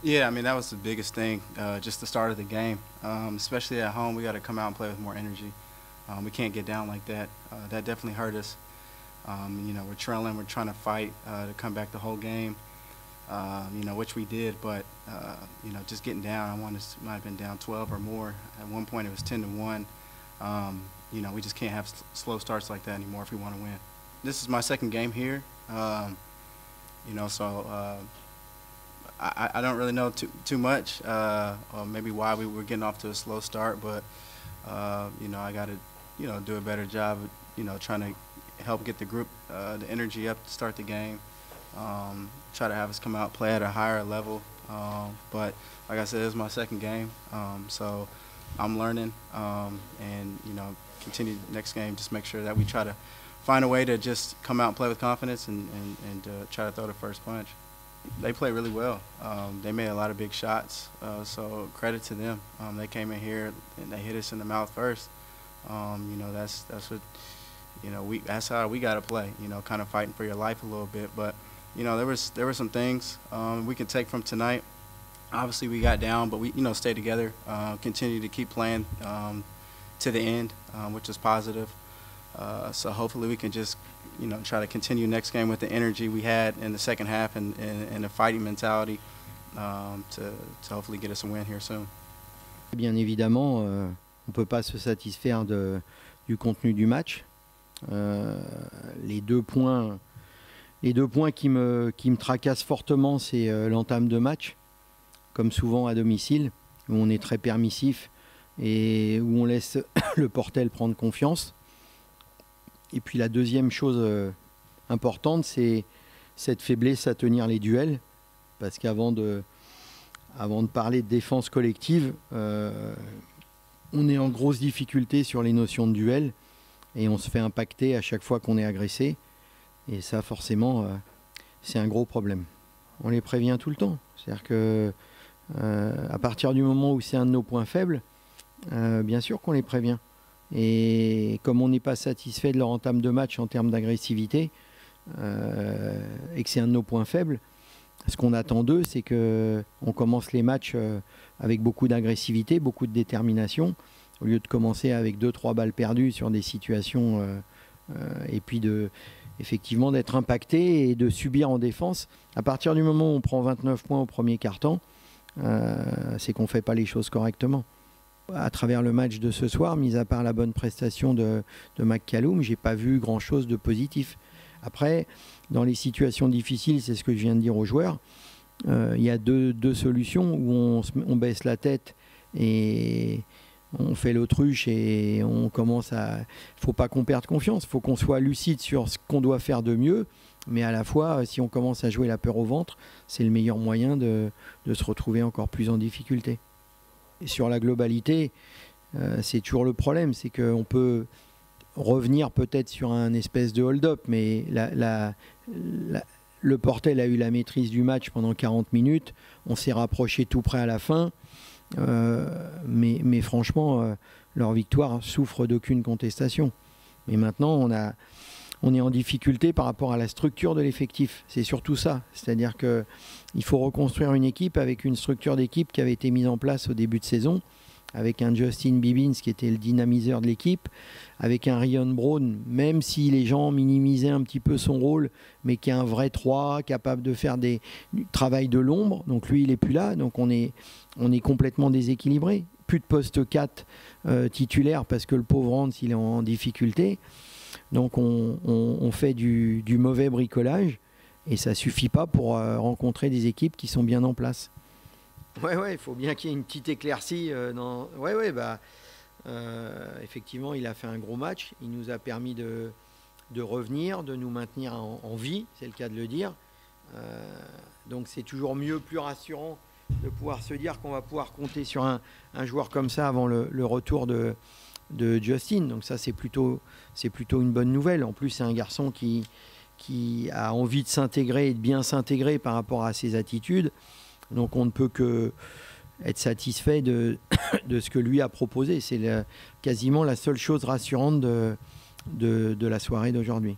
Yeah, I mean, that was the biggest thing, just the start of the game. Especially at home, we got to come out and play with more energy. We can't get down like that. That definitely hurt us. You know, we're trailing, we're trying to fight to come back the whole game, you know, which we did, but, you know, just getting down, might have been down 12 or more. At one point it was 10-1. You know, we just can't have slow starts like that anymore if we want to win. This is my second game here, you know, so I don't really know too much, or maybe why we were getting off to a slow start, but, you know, I got to, you know, do a better job of, you know, trying to help get the group, the energy up to start the game, try to have us come out, play at a higher level. But like I said, this is my second game, so I'm learning, and, you know, continue next game, just make sure that we try to find a way to just come out and play with confidence and try to throw the first punch. They played really well. They made a lot of big shots, so credit to them. They came in here and they hit us in the mouth first. You know, that's what, you know, that's how we got to play. You know, kind of fighting for your life a little bit. But you know, there were some things we can take from tonight. Obviously, we got down, but we, you know, stayed together, continue to keep playing to the end, which is positive. So hopefully we can just, you know, try to continue next game with the energy we had in the second half and the fighting mentality to hopefully get us a win here soon. Bien évidemment, on ne peut pas se satisfaire du contenu du match. Les deux points qui me tracassent fortement, c'est l'entame de match, comme souvent à domicile, où on est très permissif et où on laisse le Portel prendre confiance. Et puis la deuxième chose importante, c'est cette faiblesse à tenir les duels, parce qu'avant de parler de défense collective, on est en grosse difficulté sur les notions de duel et on se fait impacter à chaque fois qu'on est agressé. Et ça, forcément, c'est un gros problème. On les prévient tout le temps. C'est-à-dire que à partir du moment où c'est un de nos points faibles, bien sûr qu'on les prévient. Et comme on n'est pas satisfait de leur entame de match en termes d'agressivité, et que c'est un de nos points faibles, ce qu'on attend d'eux, c'est qu'on commence les matchs avec beaucoup d'agressivité, beaucoup de détermination, au lieu de commencer avec 2-3 balles perdues sur des situations, et puis effectivement d'être impacté et de subir en défense. À partir du moment où on prend 29 points au premier quart-temps, c'est qu'on ne fait pas les choses correctement. À travers le match de ce soir, mis à part la bonne prestation de McCallum, je n'ai pas vu grand-chose de positif. Après, dans les situations difficiles, c'est ce que je viens de dire aux joueurs, il y a deux solutions où on baisse la tête et on fait l'autruche et on commence à... Il ne faut pas qu'on perde confiance, il faut qu'on soit lucide sur ce qu'on doit faire de mieux, mais à la fois, si on commence à jouer la peur au ventre, c'est le meilleur moyen de se retrouver encore plus en difficulté. Et sur la globalité, c'est toujours le problème, c'est qu'on peut revenir peut-être sur un espèce de hold-up, mais le Portel a eu la maîtrise du match pendant 40 minutes, on s'est rapproché tout près à la fin, mais franchement, leur victoire souffre d'aucune contestation. Mais maintenant, on est en difficulté par rapport à la structure de l'effectif. C'est surtout ça. C'est-à-dire qu'il faut reconstruire une équipe avec une structure d'équipe qui avait été mise en place au début de saison, avec un Justin Bibbins qui était le dynamiseur de l'équipe, avec un Ryan Brown, même si les gens minimisaient un petit peu son rôle, mais qui est un vrai 3, capable de faire du travail de l'ombre. Donc lui, il n'est plus là. Donc on est complètement déséquilibré. Plus de poste 4 titulaire parce que le pauvre Hans, il est en difficulté. Donc on fait du mauvais bricolage et ça ne suffit pas pour rencontrer des équipes qui sont bien en place. Ouais, il faut bien qu'il y ait une petite éclaircie. Effectivement, il a fait un gros match. Il nous a permis de revenir, de nous maintenir en vie, c'est le cas de le dire. Donc c'est toujours mieux, plus rassurant de pouvoir se dire qu'on va pouvoir compter sur un joueur comme ça avant le retour de Justin. Donc ça, c'est plutôt une bonne nouvelle. En plus, c'est un garçon qui a envie de s'intégrer et de bien s'intégrer par rapport à ses attitudes. Donc on ne peut que être satisfait de ce que lui a proposé. C'est quasiment la seule chose rassurante de la soirée d'aujourd'hui.